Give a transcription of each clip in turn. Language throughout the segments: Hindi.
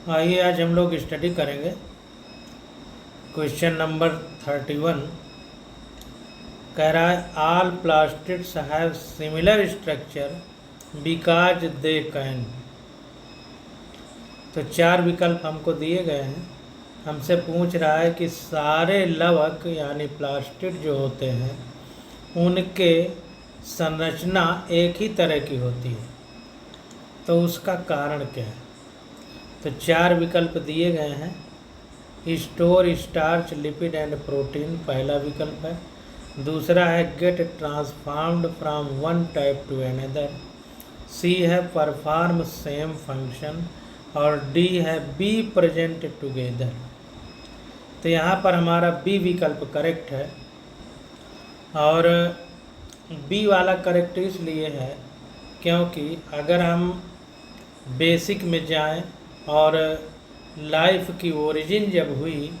आइए आज हम लोग स्टडी करेंगे क्वेश्चन नंबर 31। कह रहा है all plastids have similar structure because they can. तो चार विकल्प हमको दिए गए हैं। हमसे पूछ रहा है कि सारे लवक यानी प्लास्टिड जो होते हैं उनके संरचना एक ही तरह की होती है, तो उसका कारण क्या है। तो चार विकल्प दिए गए हैं। Store starch lipid and protein पहला विकल्प है। दूसरा है get transformed from one type to another. C है परफॉर्म सेम फंक्शन। और डी है बी प्रेजेंट टुगेदर। तो यहाँ पर हमारा बी विकल्प करेक्ट है। और बी वाला करेक्ट इसलिए है क्योंकि अगर हम बेसिक में जाएं और लाइफ की ओरिजिन जब हुई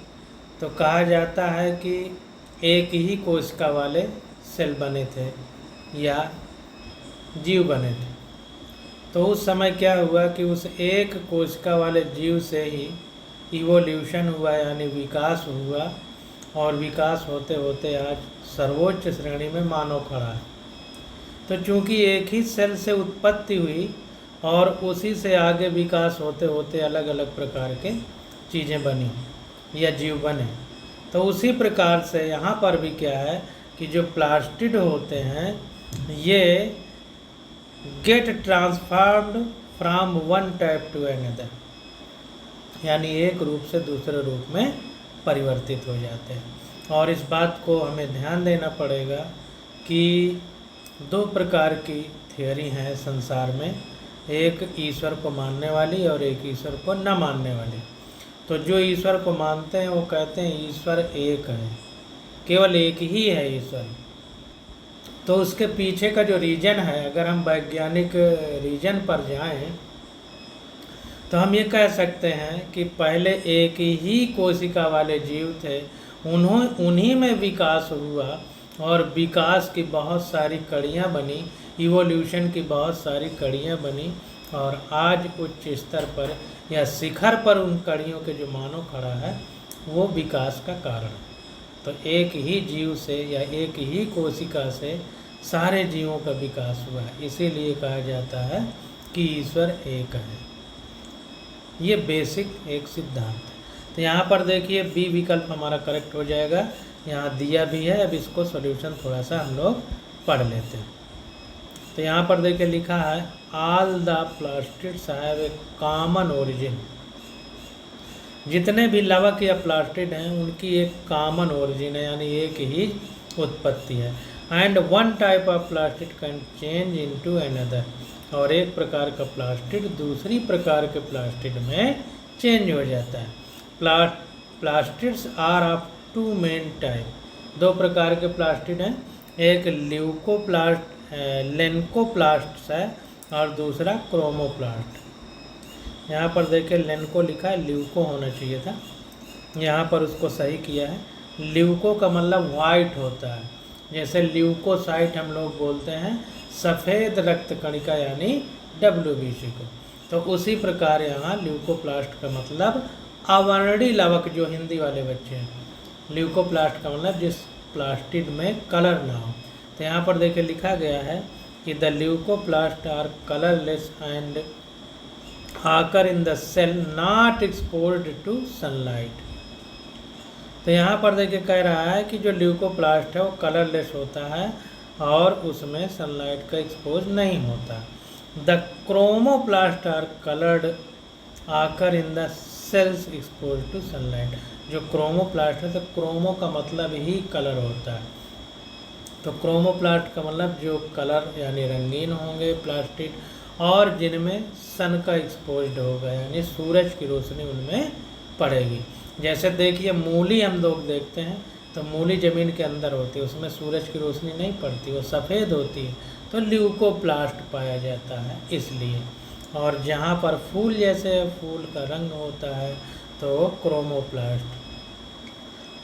तो कहा जाता है कि एक ही कोशिका वाले सेल बने थे या जीव बने थे। तो उस समय क्या हुआ कि उस एक कोशिका वाले जीव से ही इवोल्यूशन हुआ यानी विकास हुआ, और विकास होते होते आज सर्वोच्च श्रेणी में मानव खड़ा है। तो चूंकि एक ही सेल से उत्पत्ति हुई और उसी से आगे विकास होते होते अलग अलग प्रकार के चीज़ें बनी या जीव बने, तो उसी प्रकार से यहाँ पर भी क्या है कि जो प्लास्टिड होते हैं ये get transformed from one type to another, यानी एक रूप से दूसरे रूप में परिवर्तित हो जाते हैं। और इस बात को हमें ध्यान देना पड़ेगा कि दो प्रकार की थियोरी हैं संसार में, एक ईश्वर को मानने वाली और एक ईश्वर को न मानने वाली। तो जो ईश्वर को मानते हैं वो कहते हैं ईश्वर एक है, केवल एक ही है ईश्वर। तो उसके पीछे का जो रीजन है, अगर हम वैज्ञानिक रीजन पर जाएं तो हम ये कह सकते हैं कि पहले एक ही कोशिका वाले जीव थे, उन्हीं में विकास हुआ और विकास की बहुत सारी कड़ियाँ बनी, इवोल्यूशन की बहुत सारी कड़ियाँ बनी, और आज उच्च स्तर पर या शिखर पर उन कड़ियों के जो मानव खड़ा है वो विकास का कारण है। तो एक ही जीव से या एक ही कोशिका से सारे जीवों का विकास हुआ है, इसीलिए कहा जाता है कि ईश्वर एक है। ये बेसिक एक सिद्धांत है। तो यहाँ पर देखिए बी विकल्प हमारा करेक्ट हो जाएगा, यहाँ दिया भी है। अब इसको सॉल्यूशन थोड़ा सा हम लोग पढ़ लेते हैं। तो यहाँ पर देखिए लिखा है all the plastids have a common origin. जितने भी लवक या प्लास्टिड हैं उनकी एक कॉमन ओरिजिन है, यानी एक ही उत्पत्ति है। And one type of plastid can change into another, और एक प्रकार का प्लास्टिड दूसरी प्रकार के प्लास्टिड में चेंज हो जाता है। Plastids are of two main type. दो प्रकार के प्लास्टिड हैं, एक लेनकोप्लास्ट है और दूसरा क्रोमोप्लास्ट। यहाँ पर देखिए लेनको लिखा है, ल्यूको होना चाहिए था, यहाँ पर उसको सही किया है। ल्यूको का मतलब वाइट होता है, जैसे ल्यूकोसाइट हम लोग बोलते हैं सफ़ेद रक्त कणिका यानी WBC को। तो उसी प्रकार यहाँ ल्यूकोप्लास्ट का मतलब अवर्णी लवक, जो हिंदी वाले बच्चे हैं, ल्यूकोप्लास्ट का मतलब जिस प्लास्टिड में कलर ना हो। तो यहाँ पर देखिए लिखा गया है कि the leucoplast are colourless and occur in the cell not exposed to sunlight. तो यहाँ पर देखिए कह रहा है कि जो ल्यूकोप्लास्ट है वो कलरलेस होता है और उसमें सनलाइट का एक्सपोज नहीं होता। The chromoplast are coloured occur in the cells exposed to sunlight. जो क्रोमोप्लास्ट है, तो क्रोमो का मतलब ही कलर होता है, तो क्रोमोप्लास्ट का मतलब जो कलर यानी रंगीन होंगे प्लास्टिड, और जिनमें सन का एक्सपोज्ड होगा यानी सूरज की रोशनी उनमें पड़ेगी। जैसे देखिए मूली हम लोग देखते हैं तो मूली ज़मीन के अंदर होती है, उसमें सूरज की रोशनी नहीं पड़ती, वो सफ़ेद होती है, तो ल्यूकोप्लास्ट पाया जाता है इसलिए। और जहाँ पर फूल जैसे फूल का रंग होता है तो क्रोमोप्लास्ट।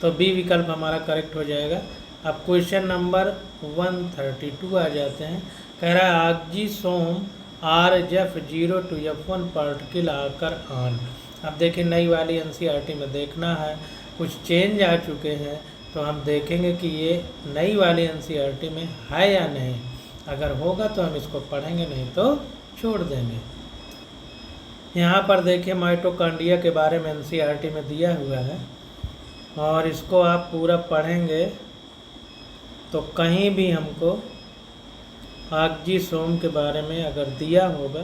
तो बी विकल्प हमारा करेक्ट हो जाएगा। अब क्वेश्चन नंबर 132 आ जाते हैं। कह रहा है ऑक्जीसोम आर जब 0 to F1 पार्टिकल आकर ऑन। अब देखिए नई वाली एनसीईआरटी में देखना है, कुछ चेंज आ चुके हैं, तो हम देखेंगे कि ये नई वाली एनसीईआरटी में है या नहीं। अगर होगा तो हम इसको पढ़ेंगे, नहीं तो छोड़ देंगे। यहाँ पर देखिए माइटोकॉन्ड्रिया के बारे में एनसीईआरटी में दिया हुआ है, और इसको आप पूरा पढ़ेंगे तो कहीं भी हमको ऑक्सीसोम के बारे में अगर दिया होगा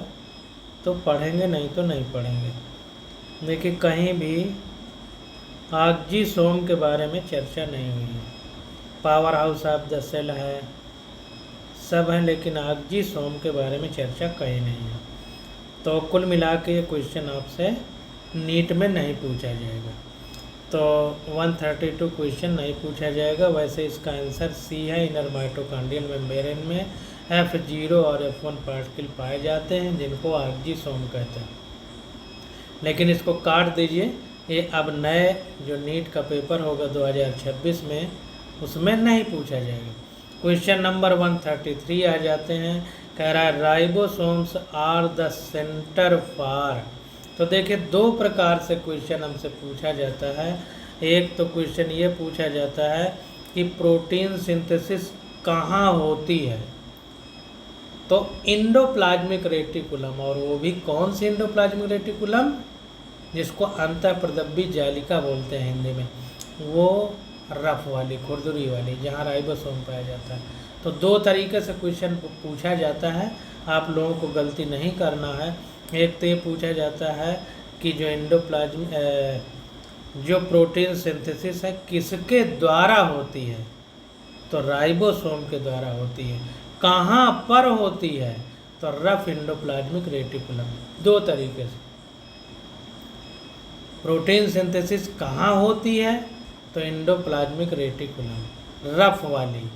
तो पढ़ेंगे, नहीं तो नहीं पढ़ेंगे। देखिए कहीं भी ऑक्सीसोम के बारे में चर्चा नहीं हुई है। Power house of the cell है, सब है, लेकिन ऑक्सीसोम के बारे में चर्चा कहीं नहीं है। तो कुल मिला के ये क्वेश्चन आपसे नीट में नहीं पूछा जाएगा। तो 132 क्वेश्चन नहीं पूछा जाएगा। वैसे इसका आंसर सी है, इनर माइटोकॉन्ड्रियल मेम्ब्रेन में F0 और F1 पार्टिकल पाए जाते हैं, जिनको ऑक्सीसोम कहते हैं। लेकिन इसको काट दीजिए, ये अब नए जो नीट का पेपर होगा 2026 में, उसमें नहीं पूछा जाएगा। क्वेश्चन नंबर 133 आ जाते हैं। कह रहा है ribosomes are the centre for. तो देखिए दो प्रकार से क्वेश्चन हमसे पूछा जाता है। एक तो क्वेश्चन ये पूछा जाता है कि प्रोटीन सिंथेसिस कहाँ होती है, तो इंडोप्लाज्मिक रेटिकुलम, और वो भी कौन सी इंडोप्लाज्मिक रेटिकुलम, जिसको अंतःप्रदब्बी जालिका बोलते हैं हिंदी में, वो रफ वाली, खुरदुरी वाली, जहाँ राइबोसोम पाया जाता है। तो दो तरीके से क्वेश्चन पूछा जाता है, आप लोगों को गलती नहीं करना है। एक तो ये पूछा जाता है कि जो प्रोटीन सिंथेसिस है किसके द्वारा होती है, तो राइबोसोम के द्वारा होती है। कहाँ पर होती है, तो रफ इंडोप्लाज्मिक रेटिकुलम। दो तरीके से प्रोटीन सिंथेसिस कहाँ होती है, तो इंडोप्लाज्मिक रेटिकुलम रफ वाली,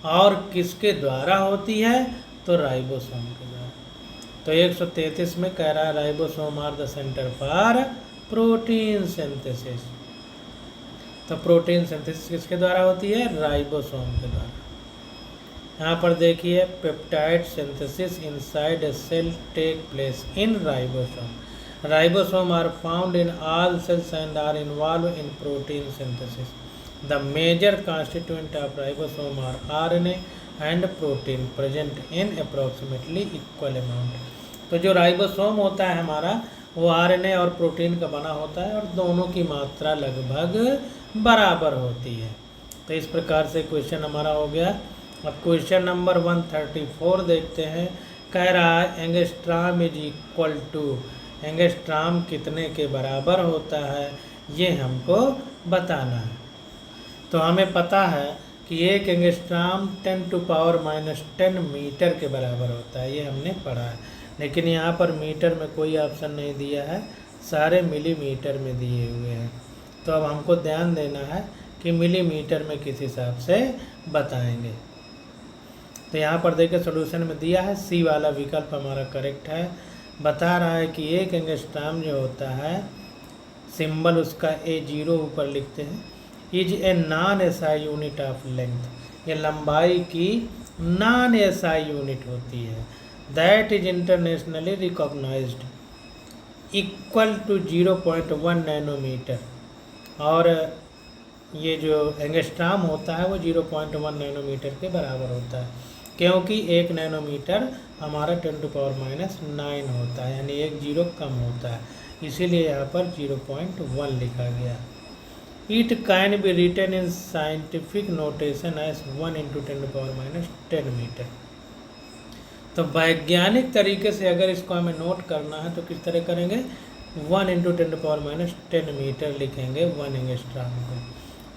और किसके द्वारा होती है, तो राइबोसोम के द्वारा। तो 133 में कह रहा है ribosome are the centre for protein synthesis. तो प्रोटीन सिंथेसिस किसके द्वारा होती है, राइबोसोम के द्वारा। यहाँ पर देखिए peptide synthesis inside a cell take place in ribosome. Ribosome are found in all cells and are involved in protein synthesis. The major constituent of ribosome are RNA and protein present in approximately equal amount. तो जो राइबोसोम होता है हमारा, वो RNA और प्रोटीन का बना होता है, और दोनों की मात्रा लगभग बराबर होती है। तो इस प्रकार से क्वेश्चन हमारा हो गया। अब क्वेश्चन नंबर 134 देखते हैं। कह रहा है angstrom is equal to, angstrom कितने के बराबर होता है, ये हमको बताना है। तो हमें पता है कि एक एंगस्ट्रॉम 10⁻⁻10 मीटर के बराबर होता है, ये हमने पढ़ा है। लेकिन यहाँ पर मीटर में कोई ऑप्शन नहीं दिया है, सारे मिलीमीटर में दिए हुए हैं। तो अब हमको ध्यान देना है कि मिलीमीटर में किस हिसाब से बताएंगे। तो यहाँ पर देखिए सोल्यूशन में दिया है, सी वाला विकल्प हमारा करेक्ट है। बता रहा है कि एक एंगस्ट्रॉम जो होता है, सिंबल उसका A0 ऊपर लिखते हैं, is a non SI unit of length. ये लंबाई की नॉन एसआई यूनिट होती है। That is internationally recognised, equal to 0.1 nanometre. और ये जो एंगस्ट्रॉम होता है वो 0.1 नैनोमीटर के बराबर होता है, क्योंकि 1 नैनोमीटर हमारा 10⁻⁹ होता है, यानी 1 जीरो कम होता है, इसीलिए यहाँ पर 0.1 लिखा गया। It can be written in scientific notation as 1 × 10⁻⁻10 metre. तो वैज्ञानिक तरीके से अगर इसको हमें नोट करना है तो किस तरह करेंगे, 1 × 10⁻⁻10 मीटर लिखेंगे 1 एंगस्ट्रॉम को।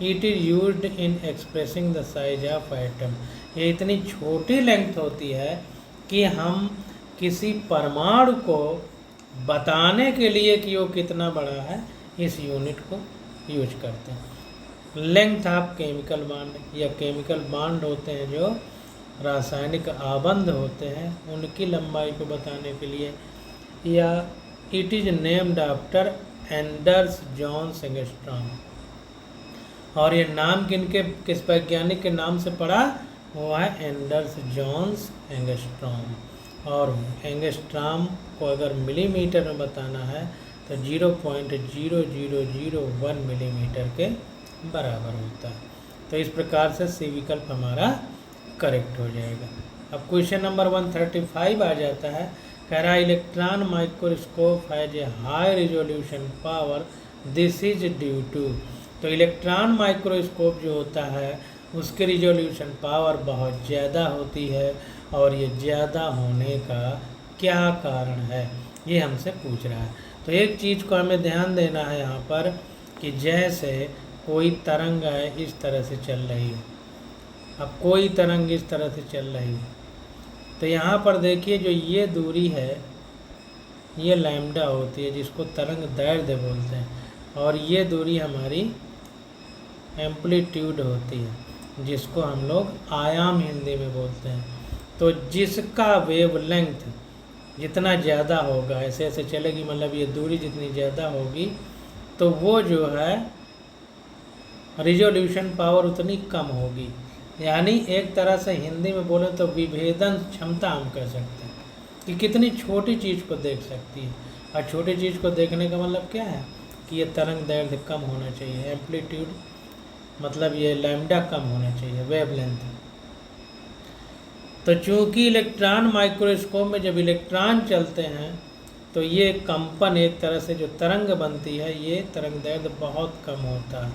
It is used in expressing the size of atom. ये इतनी छोटी लेंथ होती है कि हम किसी परमाणु को बताने के लिए कि वो कितना बड़ा है, इस यूनिट को यूज करते हैं। लेंथ ऑफ केमिकल बॉन्ड, या केमिकल बॉन्ड होते हैं जो रासायनिक आबंध होते हैं, उनकी लंबाई को बताने के लिए। या it is named after Anders Jonas Angstrom. और ये नाम किस वैज्ञानिक के नाम से पड़ा, वो है एंडर्स जॉन्स एंगस्ट्रॉम। और एंगस्ट्रॉम को अगर मिलीमीटर में बताना है तो 0.0001 मिलीमीटर के बराबर होता है। तो इस प्रकार से सी विकल्प हमारा करेक्ट हो जाएगा। अब क्वेश्चन नंबर 135 आ जाता है, कह रहा है electron microscope has a high resolution power, this is due to. तो इलेक्ट्रॉन माइक्रोस्कोप जो होता है उसकी रिजोल्यूशन पावर बहुत ज़्यादा होती है, और ये ज़्यादा होने का क्या कारण है, ये हमसे पूछ रहा है। तो एक चीज़ को हमें ध्यान देना है यहाँ पर कि जैसे कोई तरंग है इस तरह से चल रही है, अब कोई तरंग इस तरह से चल रही है, तो यहाँ पर देखिए जो ये दूरी है ये लैम्डा होती है, जिसको तरंग दैर्ध्य बोलते हैं, और ये दूरी हमारी एम्पलीट्यूड होती है, जिसको हम लोग आयाम हिंदी में बोलते हैं। तो जिसका वेवलेंथ जितना ज़्यादा होगा, ऐसे ऐसे चलेगी, मतलब ये दूरी जितनी ज़्यादा होगी तो वो जो है रिजोल्यूशन पावर उतनी कम होगी। यानी एक तरह से हिंदी में बोले तो विभेदन क्षमता हम कह सकते हैं कि कितनी छोटी चीज़ को देख सकती है। और छोटी चीज़ को देखने का मतलब क्या है कि ये तरंग दैर्ध्य कम होना चाहिए, एम्पलीट्यूड मतलब ये लैम्डा कम होना चाहिए, वेवलेंथ। तो चूंकि इलेक्ट्रॉन माइक्रोस्कोप में जब इलेक्ट्रॉन चलते हैं तो ये कंपन, एक तरह से जो तरंग बनती है, ये तरंग दैर्ध्य बहुत कम होता है।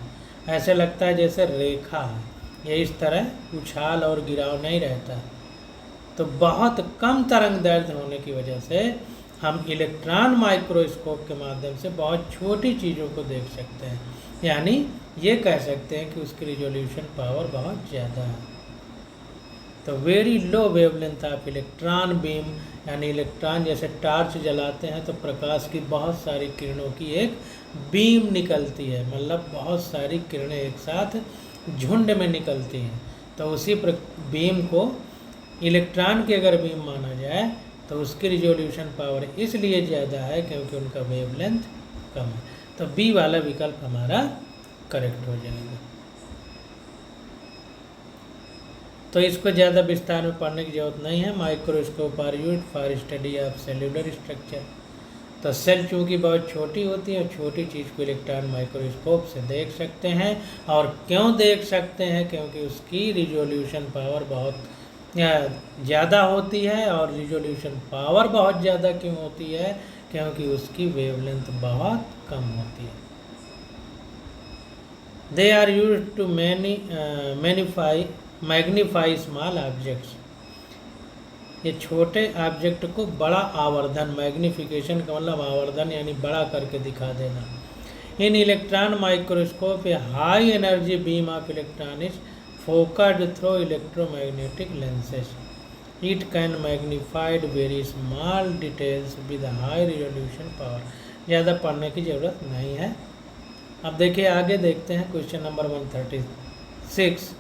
ऐसे लगता है जैसे रेखा है, ये इस तरह उछाल और गिराव नहीं रहता। तो बहुत कम तरंग दैर्ध्य होने की वजह से हम इलेक्ट्रॉन माइक्रोस्कोप के माध्यम से बहुत छोटी चीज़ों को देख सकते हैं, यानी ये कह सकते हैं कि उसकी रिजोल्यूशन पावर बहुत ज़्यादा है। तो very low wavelength of electron beam, यानी इलेक्ट्रॉन जैसे टॉर्च जलाते हैं तो प्रकाश की बहुत सारी किरणों की एक बीम निकलती है, मतलब बहुत सारी किरणें एक साथ झुंड में निकलती हैं। तो उसी बीम को इलेक्ट्रॉन की अगर बीम माना जाए तो उसकी रिजोल्यूशन पावर इसलिए ज़्यादा है क्योंकि उनका वेवलेंथ कम है। तो बी वाला विकल्प हमारा करेक्ट हो जाएगा। तो इसको ज़्यादा विस्तार में पढ़ने की ज़रूरत नहीं है। Microscope are used for study of cellular structure. तो सेल चूँकि बहुत छोटी होती है, छोटी चीज़ को इलेक्ट्रॉन माइक्रोस्कोप से देख सकते हैं। और क्यों देख सकते हैं? क्योंकि उसकी रिजोल्यूशन पावर बहुत ज़्यादा होती है। और रिजोल्यूशन पावर बहुत ज़्यादा क्यों होती है? क्योंकि उसकी वेवलेंथ बहुत कम होती है। They are used to magnify small objects. ये छोटे ऑब्जेक्ट को बड़ा आवर्धन, मैग्निफिकेशन का मतलब आवर्धन यानी बड़ा करके दिखा देना। In electron microscope a high energy beam of electron is focused through electromagnetic lenses. It can magnified very small details with high resolution power. ज़्यादा पढ़ने की ज़रूरत नहीं है। अब देखिए आगे देखते हैं क्वेश्चन नंबर 136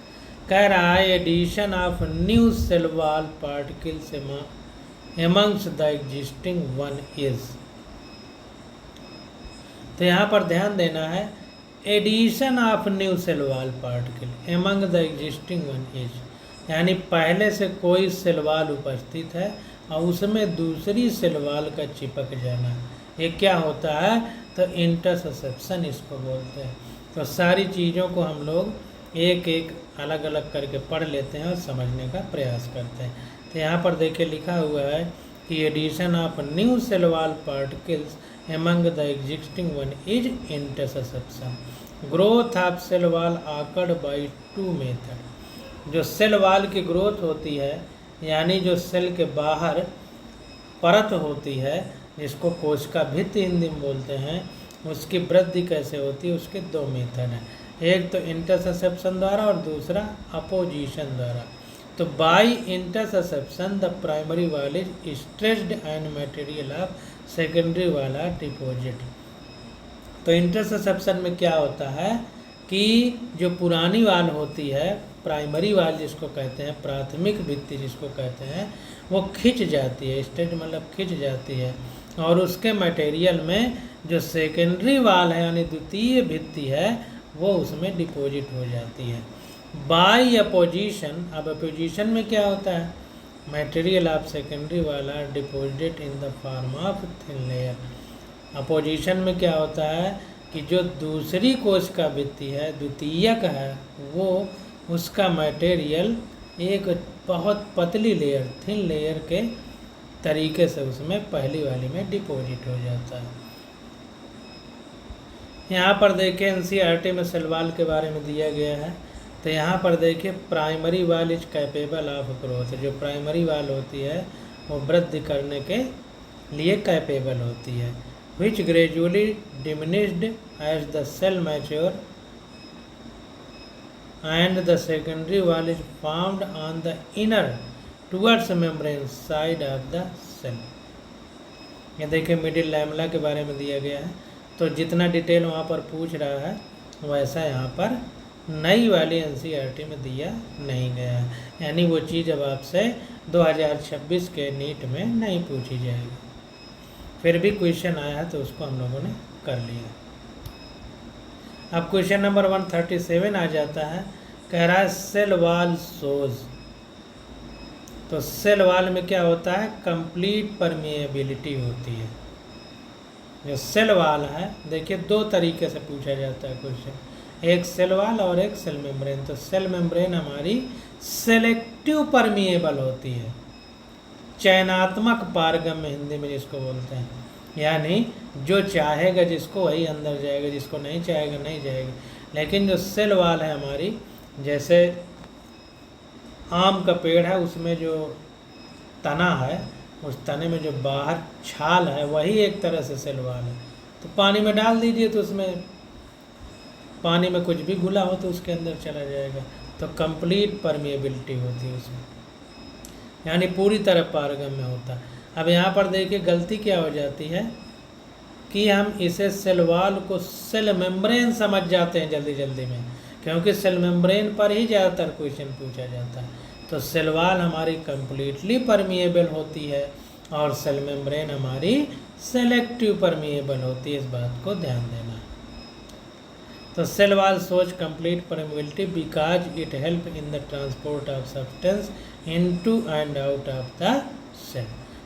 कह रहा है addition of new cell wall particles amongst the existing one is. तो यहाँ पर ध्यान देना है addition of new cell wall particle among the existing one is, यानी पहले से कोई सेल वॉल उपस्थित है और उसमें दूसरी सेल वॉल का चिपक जाना, ये क्या होता है? तो इंटरसेप्शन इसको बोलते हैं। तो सारी चीज़ों को हम लोग एक एक अलग अलग करके पढ़ लेते हैं और समझने का प्रयास करते हैं। तो यहाँ पर देखिए लिखा हुआ है कि addition of new cell wall particles among the existing one is interception. Growth of cell wall occurred by two method. जो सेल वॉल की ग्रोथ होती है, यानी जो सेल के बाहर परत होती है जिसको कोशिका भित्ति हिंदी में बोलते हैं, उसकी वृद्धि कैसे होती है? उसके दो मेथड हैं, एक तो इंटरसेप्शन द्वारा और दूसरा अपोजिशन द्वारा। तो by interception the primary wall is stretched and material of secondary wall are deposit. तो इंटरसेप्शन में क्या होता है कि जो पुरानी वॉल होती है, प्राइमरी वॉल जिसको कहते हैं, प्राथमिक भित्ति जिसको कहते हैं, वो खिंच जाती है, स्ट्रेच मतलब खिंच जाती है, और उसके मटेरियल में जो सेकेंडरी वॉल है यानी द्वितीय भित्ति है वो उसमें डिपॉजिट हो जाती है। बाय अपोजिशन, अब अपोजिशन में क्या होता है? Material of secondary wall are deposited in the form of thin layer. Apposition में क्या होता है कि जो दूसरी कोशिका भित्ति है, द्वितीयक है, वो उसका मटेरियल एक बहुत पतली लेयर, थिन लेयर के तरीके से उसमें पहली वाली में डिपॉजिट हो जाता है। यहाँ पर देखिए एनसीईआरटी में सेल वॉल के बारे में दिया गया है। तो यहाँ पर देखिए primary wall is capable of growth. जो प्राइमरी वॉल होती है वो वृद्धि करने के लिए कैपेबल होती है। Which gradually diminished as the cell mature and the secondary wall is found on the inner towards membrane side of the cell. ये देखिए मिडिल लैमेला के बारे में दिया गया है। तो जितना डिटेल वहाँ पर पूछ रहा है वैसा यहाँ पर नई वाली एनसीईआरटी में दिया नहीं गया है, यानी वो चीज़ अब आपसे 2026 के नीट में नहीं पूछी जाएगी। फिर भी क्वेश्चन आया है तो उसको हम लोगों ने कर लिया। अब क्वेश्चन नंबर 137 आ जाता है, कह रहा है सेल वॉल शोज। तो सेल वॉल में क्या होता है, कंप्लीट परमिएबिलिटी होती है। जो सेल वॉल है देखिए दो तरीके से पूछा जाता है क्वेश्चन, एक सेल वॉल और एक सेल मेम्ब्रेन। तो सेल मेम्ब्रेन हमारी सेलेक्टिव परमिएबल होती है, चयनात्मक पारगम्य हिंदी में जिसको बोलते हैं, यानी जो चाहेगा जिसको वही अंदर जाएगा, जिसको नहीं चाहेगा नहीं जाएगा। लेकिन जो सेल वॉल है हमारी, जैसे आम का पेड़ है उसमें जो तना है, उस तने में जो बाहर छाल है वही एक तरह से सेल वॉल है। तो पानी में डाल दीजिए तो उसमें पानी में कुछ भी घुला हो तो उसके अंदर चला जाएगा। तो कंप्लीट परमिएबिलिटी होती है उसमें, यानी पूरी तरह पारगम्य होता है। अब यहाँ पर देखिए गलती क्या हो जाती है कि हम इसे सेल वॉल को सेल मेम्ब्रेन समझ जाते हैं जल्दी जल्दी में, क्योंकि सेल मेम्ब्रेन पर ही ज़्यादातर क्वेश्चन पूछा जाता है। तो सेल वॉल हमारी कंप्लीटली परमिएबल होती है और सेल मेम्ब्रेन हमारी सेलेक्टिव परमिएबल होती है, इस बात को ध्यान देना। तो cell wall shows complete permeability because it help in the transport of substance into and out of the cell.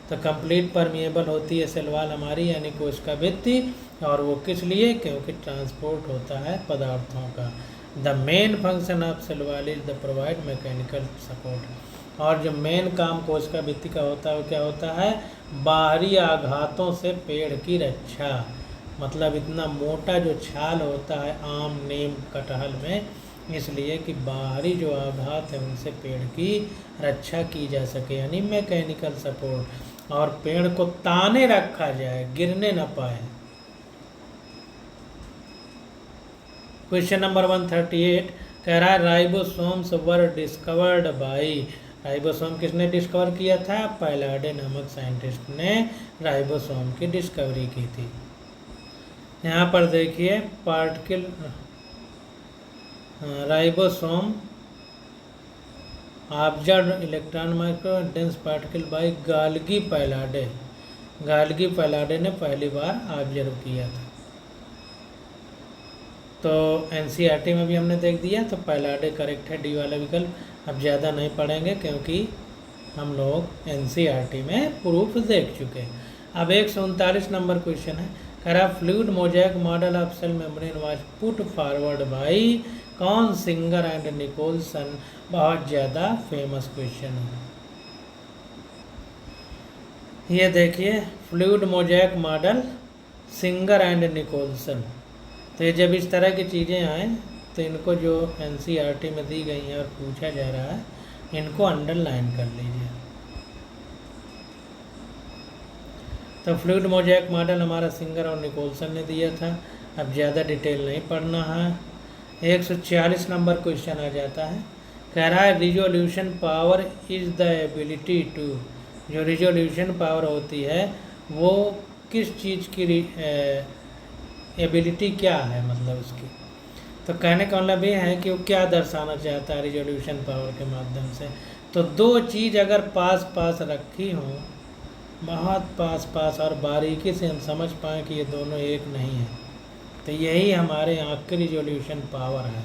तो कंप्लीट परमिएबल होती है सेल वॉल हमारी, यानी कोशिका भित्ति, और वो किस लिए, क्योंकि ट्रांसपोर्ट होता है पदार्थों का। The main function of cell wall is the provide mechanical support. और जो मेन काम कोशिका भित्ति का होता है वो क्या होता है, बाहरी आघातों से पेड़ की रक्षा। मतलब इतना मोटा जो छाल होता है आम, नीम, कटहल में, इसलिए कि बाहरी जो आघात है उनसे पेड़ की रक्षा की जा सके, यानी मैकेनिकल सपोर्ट। और पेड़ को ताने रखा जाए, गिरने न पाए। क्वेश्चन नंबर 138 कह रहा है ribosomes were discovered by. Ribosome किसने डिस्कवर किया था, पैलाडे नामक साइंटिस्ट ने राइबोसोम की डिस्कवरी की थी। यहाँ पर देखिए particle ribosome observe electron micro dense particle by Golgi Palade. Golgi Palade ने पहली बार ऑब्जर्व किया था। तो एनसीईआरटी में भी हमने देख दिया, तो पैलाडे करेक्ट है, डी वाला विकल्प। अब ज़्यादा नहीं पढ़ेंगे क्योंकि हम लोग एनसीईआरटी में प्रूफ देख चुके हैं। अब 139 नंबर क्वेश्चन है, कह रहा fluid mosaic model of cell membrane was put forward by कौन, सिंगर एंड निकोलसन। बहुत ज़्यादा फेमस क्वेश्चन है ये। देखिए fluid mosaic model, Singer and Nicolson. तो ये जब इस तरह की चीज़ें आए तो इनको जो एनसीईआरटी में दी गई हैं और पूछा जा रहा है, इनको अंडरलाइन कर लीजिए। तो फ्लूइड मोज़ेक मॉडल हमारा सिंगर और निकोलसन ने दिया था। अब ज़्यादा डिटेल नहीं पढ़ना है। 146 नंबर क्वेश्चन आ जाता है, कह रहा है resolution power is the ability to. जो रिजोल्यूशन पावर होती है वो किस चीज़ की एबिलिटी क्या है, मतलब उसकी। तो कहने का मतलब ये है कि वो क्या दर्शाना चाहता है रिजोल्यूशन पावर के माध्यम से। तो दो चीज़ अगर पास पास रखी हों, बहुत पास पास, और बारीकी से हम समझ पाएँ कि ये दोनों एक नहीं है, तो यही हमारे आँख की रिजोल्यूशन पावर है,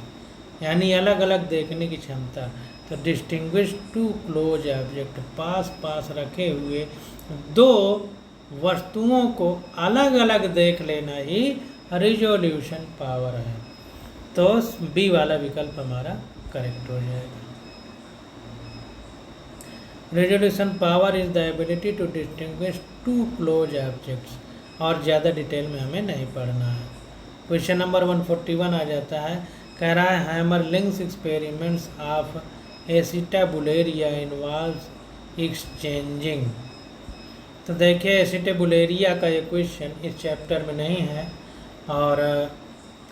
यानी अलग अलग देखने की क्षमता। तो डिस्टिंग्विश टू क्लोज ऑब्जेक्ट, पास पास रखे हुए दो वस्तुओं को अलग अलग देख लेना ही रिजोल्यूशन पावर है। तो बी वाला विकल्प हमारा करेक्ट हो जाएगा। Resolution power is the ability to distinguish two close objects, और ज़्यादा डिटेल में हमें नहीं पढ़ना है। क्वेश्चन नंबर 141 आ जाता है, कह रहा है हैमरलिंग्स एक्सपेरिमेंट्स ऑफ एसिटाबुलेरिया इन्वॉल्व एक्सचेंजिंग। तो देखिए एसिटाबुलेरिया का ये क्वेश्चन इस चैप्टर में नहीं है और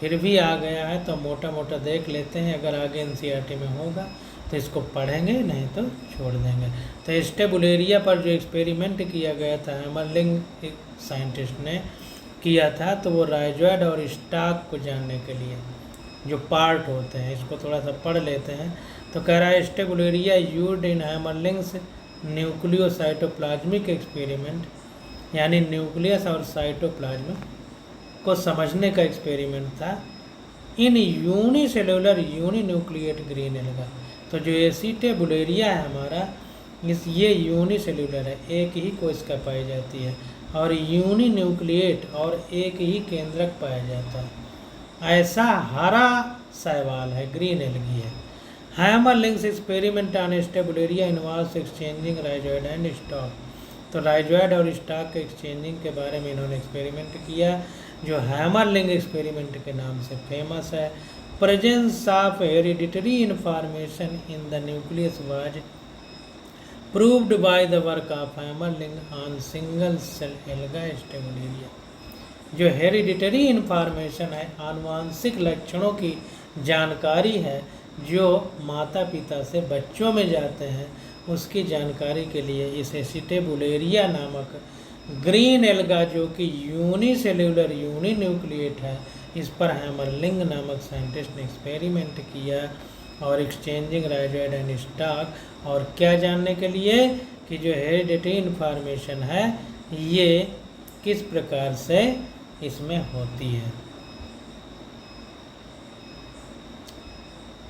फिर भी आ गया है, तो मोटा मोटा देख लेते हैं। अगर आगे एनसीईआरटी में होगा तो इसको पढ़ेंगे, नहीं तो छोड़ देंगे। तो एसिटाबुलेरिया पर जो एक्सपेरिमेंट किया गया था, हैमरलिंग साइंटिस्ट ने किया था, तो वो राइजॉइड और स्टाक को जानने के लिए जो पार्ट होते हैं, इसको थोड़ा सा पढ़ लेते हैं। तो कह रहा है एसिटाबुलेरिया used in Hammerling's nucleocytoplasmic experiment, यानी न्यूक्लियस और साइटोप्लाज्म को समझने का एक्सपेरिमेंट था इन यूनिसेलुलर यूनिन्यूक्लिएट ग्रीन एल्गा। तो जो एसिटाबुलेरिया है हमारा, ये यूनिसेलुलर है, एक ही कोशिका पाई जाती है, और यूनिन्यूक्लिएट और एक ही केंद्रक पाया जाता है। ऐसा हरा शैवाल है, ग्रीन एल्गी है। Hammerling's experiment on Acetabularia involves exchanging rhizoid and stalk. तो राइजॉइड और स्टॉक के एक्सचेंजिंग के बारे में इन्होंने एक्सपेरिमेंट किया, जो हैमरलिंग एक्सपेरिमेंट के नाम से फेमस है। Presence of hereditary information in the nucleus was proved by the work of Hammerling on single cell alga Acetabularia. जो हेरिडिटरी इन्फॉर्मेशन है, आनुवांशिक लक्षणों की जानकारी है, जो माता पिता से बच्चों में जाते हैं, उसकी जानकारी के लिए इस एसिटाबुलेरिया नामक ग्रीन एल्गा, जो कि यूनिसेल्युलर यूनिन्यूक्लिएट है, इस पर हैमरलिंग नामक साइंटिस्ट ने एक्सपेरिमेंट किया और एक्सचेंजिंग राइजॉइड एंड स्टॉक, और क्या जानने के लिए कि जो हेरिडिटरी इन्फॉर्मेशन है ये किस प्रकार से इसमें होती है।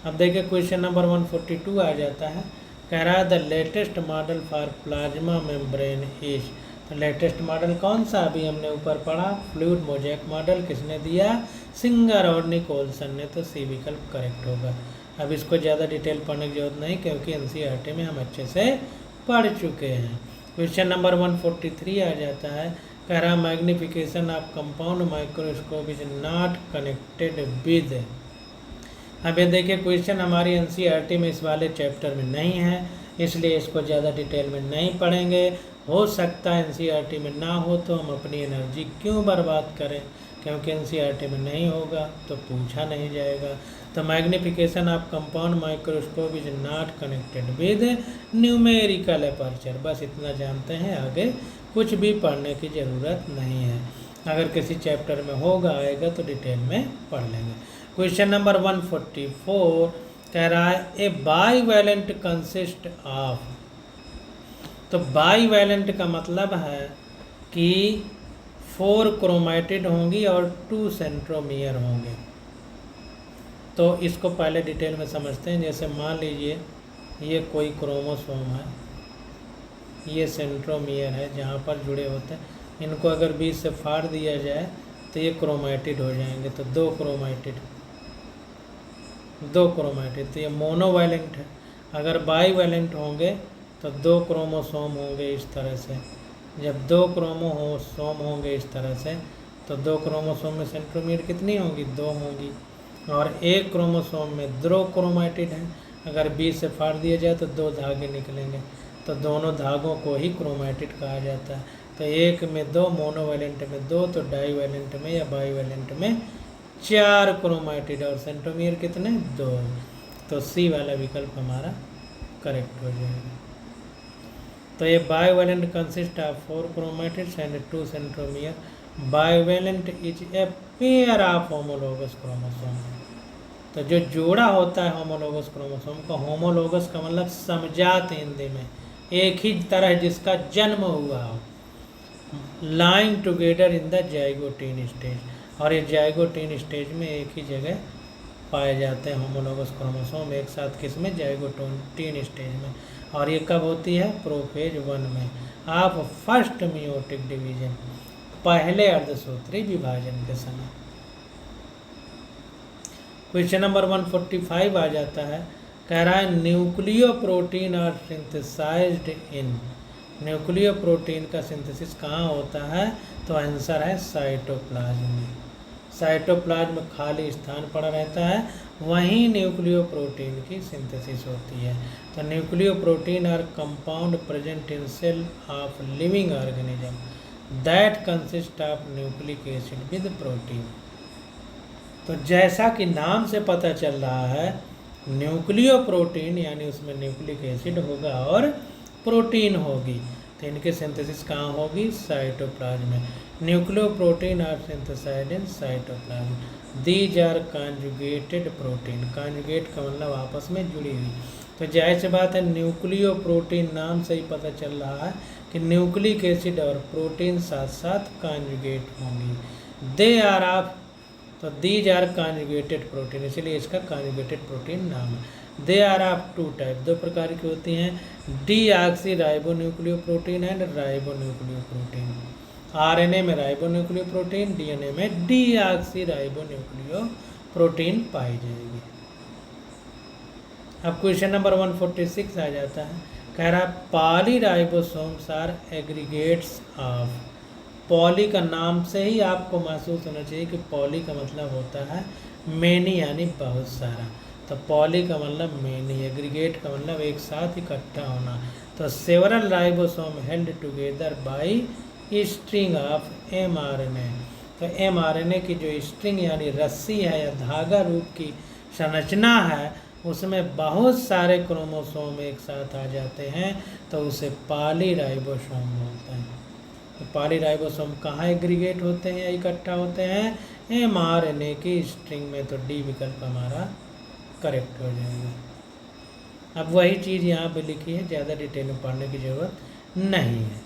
अब देखिए क्वेश्चन नंबर 142 आ जाता है, कह रहा है the latest model for plasma membrane is. तो लेटेस्ट मॉडल कौन सा, अभी हमने ऊपर पढ़ा, फ्लूइड मोज़ेक मॉडल। किसने दिया, सिंगर और निकोलसन ने। तो सी विकल्प करेक्ट होगा। अब इसको ज़्यादा डिटेल पढ़ने की जरूरत नहीं, क्योंकि एनसीईआरटी में हम अच्छे से पढ़ चुके हैं। क्वेश्चन नंबर 143 आ जाता है, कह रहा magnification of compound microscope is not connected with. अब ये देखिए क्वेश्चन हमारी एनसीईआरटी में इस वाले चैप्टर में नहीं है, इसलिए इसको ज़्यादा डिटेल में नहीं पढ़ेंगे। हो सकता है एनसीईआरटी में ना हो तो हम अपनी एनर्जी क्यों बर्बाद करें, क्योंकि एनसीईआरटी में नहीं होगा तो पूछा नहीं जाएगा। तो magnification of compound microscope is not connected with numerical aperture. बस इतना जानते हैं, आगे कुछ भी पढ़ने की ज़रूरत नहीं है। अगर किसी चैप्टर में होगा आएगा तो डिटेल में पढ़ लेंगे। क्वेश्चन नंबर 144 कह रहा है ए बाईवैलेंट कंसिस्ट ऑफ। तो बाईवैलेंट का मतलब है कि 4 क्रोमैटिड होंगी और 2 सेंट्रोमियर होंगे। तो इसको पहले डिटेल में समझते हैं। जैसे मान लीजिए ये कोई क्रोमोसोम है, ये सेंट्रोमियर है जहाँ पर जुड़े होते हैं, इनको अगर बीच से फाड़ दिया जाए तो ये क्रोमैटिड हो जाएंगे। तो 2 क्रोमैटिड, तो ये मोनोवैलेंट है। अगर बाईवैलेंट होंगे तो 2 क्रोमोसोम होंगे इस तरह से। जब 2 क्रोमोसोम होंगे इस तरह से, तो 2 क्रोमोसोम में सेंट्रोमियर कितनी होंगी, 2 होंगी। और 1 क्रोमोसोम में 2 क्रोमैटिड हैं, अगर बीच से फाड़ दिया जाए तो 2 धागे निकलेंगे, तो दोनों धागों को ही क्रोमैटिड कहा जाता है। तो 1 में 2, मोनोवैलेंट में 2, तो डाईवैलेंट में या बाईवैलेंट में 4 क्रोमैटिड, और सेंट्रोमियर कितने, 2। तो सी वाला विकल्प हमारा करेक्ट हो जाएगा। तो ये bivalent consist of 4 chromatids and 2 centromere. Bivalent is a pair of homologous chromosome. तो जो जोड़ा होता है होमोलोगस क्रोमोसोम का, होमोलोगस का मतलब समजात हिंदी में, एक ही तरह जिसका जन्म हुआ हो, lying together in the zygotene stage. और ये जाइगोटीन स्टेज में एक ही जगह पाए जाते हैं होमोलोगस क्रोमोसोम एक साथ, किस में, जाइगोटीन स्टेज में। और ये कब होती है? प्रोफेज 1 में ऑफ फर्स्ट मियोटिक डिवीजन, पहले अर्धसूत्री विभाजन के समय। क्वेश्चन नंबर 145 आ जाता है, कह रहा है nucleo protein are synthesized in, nucleo protein का सिंथेसिस कहाँ होता है? तो आंसर है साइटोप्लाज्म में। साइटोप्लाज्म खाली स्थान पड़ा रहता है, वहीं न्यूक्लियो प्रोटीन की सिंथेसिस होती है। तो nucleo protein are compound present in cell of living organism that consist of nucleic acid with protein. तो जैसा कि नाम से पता चल रहा है, न्यूक्लियो प्रोटीन यानी उसमें न्यूक्लिक एसिड होगा और प्रोटीन होगी, तो इनकी सिंथेसिस कहाँ होगी? साइटोप्लाज्म में। Nucleo protein are synthesized in cytoplasm. These are conjugated protein, conjugate का मतलब आपस में जुड़ी हुई। तो जाहिर सी बात है, न्यूक्लियो प्रोटीन नाम से ही पता चल रहा है कि न्यूक्लिक एसिड और प्रोटीन साथ साथ कॉन्जुगेट होंगी। दे आर ऑफ, तो दीज आर कॉन्जुगेटेड प्रोटीन, इसलिए इसका कॉन्जुगेटेड प्रोटीन नाम है। They are of two type, दो प्रकार की होती हैं, deoxyribonucleoprotein and ribonucleoprotein. RNA में राइबोन्यूक्लियो प्रोटीन, डीएनए में डीऑक्सी राइबोन्यूक्लियो प्रोटीन पाई जाएगी। अब क्वेश्चन नंबर 146 आ जाता है, कह रहा है पॉलीराइबोसोम्स आर एग्रीगेट्स ऑफ। पॉली का नाम से ही आपको महसूस होना चाहिए कि पॉली का मतलब होता है मेनी यानी बहुत सारा। तो पॉली का मतलब मेनी, एग्रीगेट का मतलब एक साथ इकट्ठा होना। तो several ribosome held together by string of mRNA. तो एमआरएनए की जो स्ट्रिंग यानी रस्सी है या धागा रूप की संरचना है, उसमें बहुत सारे क्रोमोसोम एक साथ आ जाते हैं, तो उसे पॉलीराइबोसोम बोलते हैं। तो पॉलीराइबोसोम कहाँ एग्रीगेट होते हैं या इकट्ठा होते हैं? एमआरएनए की स्ट्रिंग में। तो डी विकल्प हमारा करेक्ट हो जाएगा। अब वही चीज़ यहाँ पे लिखी है, ज़्यादा डिटेल में पढ़ने की ज़रूरत नहीं है।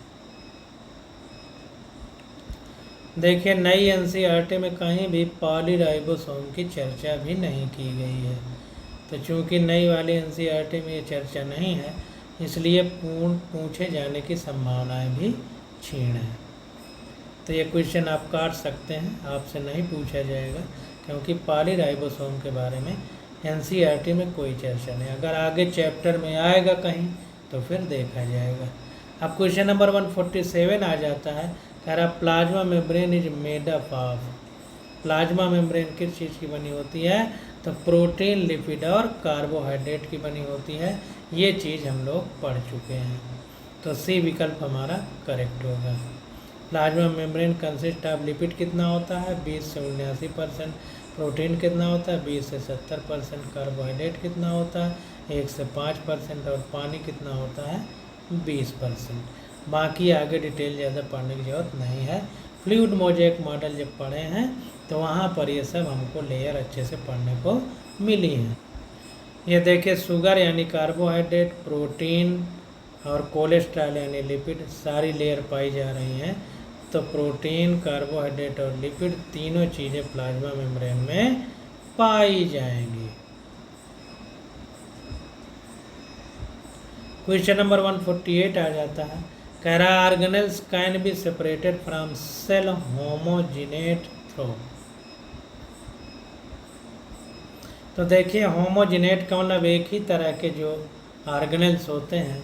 देखिए, नई एनसीईआरटी में कहीं भी पॉलीराइबोसोम की चर्चा भी नहीं की गई है। तो चूंकि नई वाली एनसीईआरटी में ये चर्चा नहीं है, इसलिए पूछे जाने की संभावनाएं भी क्षीण है। तो ये क्वेश्चन आप काट सकते हैं, आपसे नहीं पूछा जाएगा, क्योंकि पॉलीराइबोसोम के बारे में एनसीईआरटी में कोई चर्चा नहीं। अगर आगे चैप्टर में आएगा कहीं तो फिर देखा जाएगा। अब क्वेश्चन नंबर 147 आ जाता है, कह रहा plasma membrane is made up of. Plasma membrane किस चीज़ की बनी होती है? तो प्रोटीन, लिपिड और कार्बोहाइड्रेट की बनी होती है। ये चीज़ हम लोग पढ़ चुके हैं, तो सी विकल्प हमारा करेक्ट होगा। Plasma membrane consist of lipid कितना होता है? 20 से 79%। प्रोटीन कितना होता है? 20 से 70%। कार्बोहाइड्रेट कितना होता है? 1 से 5%। और पानी कितना होता है? 20%। बाकी आगे डिटेल ज़्यादा पढ़ने की ज़रूरत नहीं है। फ्लूइड मोज़ेक मॉडल जब पढ़े हैं तो वहाँ पर ये सब हमको लेयर अच्छे से पढ़ने को मिली हैं। ये देखिए, शुगर यानी कार्बोहाइड्रेट, प्रोटीन और कोलेस्ट्रॉल यानी लिपिड, सारी लेयर पाई जा रही हैं। तो प्रोटीन, कार्बोहाइड्रेट और लिपिड तीनों चीज़ें प्लाज्मा मेम्ब्रेन में पाई जाएंगी। क्वेश्चन नंबर 148 आ जाता है, कह रहा organelles can be separated from cell homogenate through. तो देखिए, होमोजिनेट का मतलब एक ही तरह के जो ऑर्गेनेल्स होते हैं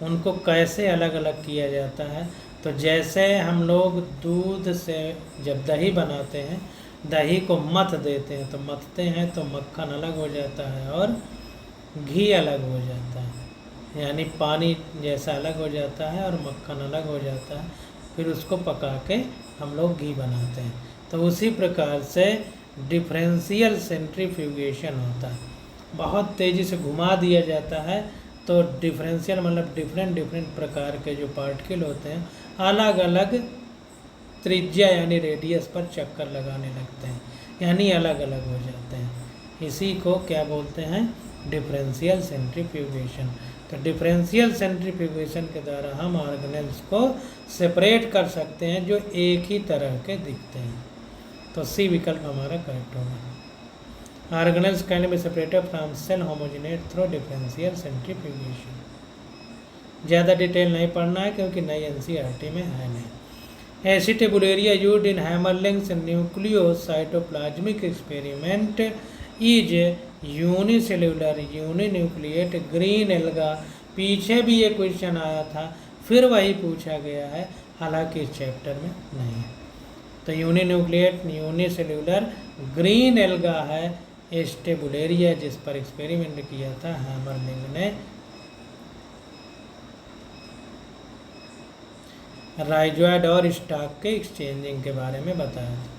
उनको कैसे अलग अलग किया जाता है। तो जैसे हम लोग दूध से जब दही बनाते हैं, दही को मथ देते हैं, तो मथते हैं तो मक्खन अलग हो जाता है और घी अलग हो जाता है, यानी पानी जैसा अलग हो जाता है और मक्खन अलग हो जाता है। फिर उसको पका के हम लोग घी बनाते हैं। तो उसी प्रकार से डिफरेंशियल सेंट्रीफ्यूगेशन होता है, बहुत तेज़ी से घुमा दिया जाता है। तो डिफरेंशियल मतलब डिफरेंट प्रकार के जो पार्टिकल होते हैं अलग अलग त्रिज्या यानी रेडियस पर चक्कर लगाने लगते हैं, यानी अलग अलग हो जाते हैं। इसी को क्या बोलते हैं? Differential centrifugation. तो डिफरेंशियल सेंट्रीफ्यूगेशन के द्वारा हम ऑर्गेनेल्स को सेपरेट कर सकते हैं जो एक ही तरह के दिखते हैं। तो सी विकल्प हमारा करेक्ट होगा। Organelles can be separated from cell homogenate through differential centrifugation. ज़्यादा डिटेल नहीं पढ़ना है क्योंकि नई एनसीईआरटी में है नहीं। Acetabularia used in Hammerling's nucleocytoplasmic experiment is unicellular uninucleate green alga. पीछे भी ये क्वेश्चन आया था, फिर वही पूछा गया है, हालांकि इस चैप्टर में नहीं है। तो यूनिन्यूक्लिएट यूनिसेल्यूलर ग्रीन एल्गा है एस्टेबुलेरिया, जिस पर एक्सपेरिमेंट किया था हैमरलिंग ने। राइजॉइड और स्टॉक के एक्सचेंजिंग के बारे में बताया था।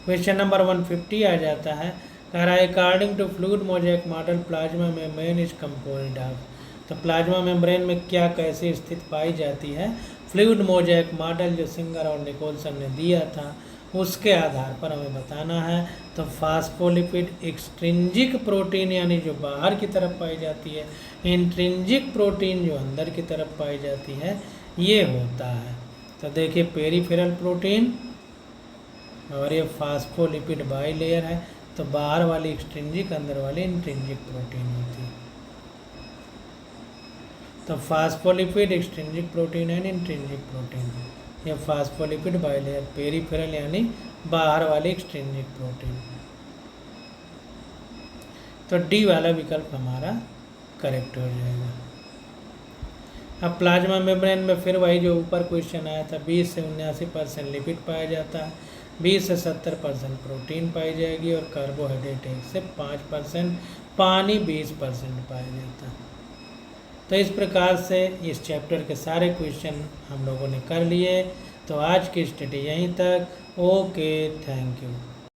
क्वेश्चन नंबर 150 आ जाता है, कह रहा है according to fluid mosaic model plasma membrane is composed of. तो प्लाज्मा मेम्ब्रेन में क्या कैसी स्थिति पाई जाती है? फ्लूइड मोज़ेक मॉडल जो सिंगर और निकोलसन ने दिया था उसके आधार पर हमें बताना है। तो फास्फोलिपिड एक्सट्रिंजिक प्रोटीन यानी जो बाहर की तरफ पाई जाती है, इंट्रिंजिक प्रोटीन जो अंदर की तरफ पाई जाती है, ये होता है। तो देखिए पेरिफेरल प्रोटीन और ये फास्फोलिपिड बाइलेयर है। तो बाहर वाली एक्सट्रिंजिक, अंदर वाली इंट्रिंजिक प्रोटीन होती है। तो फास्फोलिपिड एक्सट्रिंजिक प्रोटीन है, इंट्रिंजिक प्रोटीन। ये फास्फोलिपिड बाइलेयर, पेरिफेरल यानी बाहर वाली एक्सट्रिंजिक प्रोटीन। तो डी वाला विकल्प हमारा करेक्ट हो जाएगा। अब प्लाज्मा मेम्ब्रेन में फिर वही जो ऊपर क्वेश्चन आया था, 20 से 79% लिपिड पाया जाता है, 20 से 70% प्रोटीन पाई जाएगी और कार्बोहाइड्रेट 1 से 5%, पानी 20% पाया जाता है। तो इस प्रकार से इस चैप्टर के सारे क्वेश्चन हम लोगों ने कर लिए। तो आज की स्टडी यहीं तक। Okay, thank you.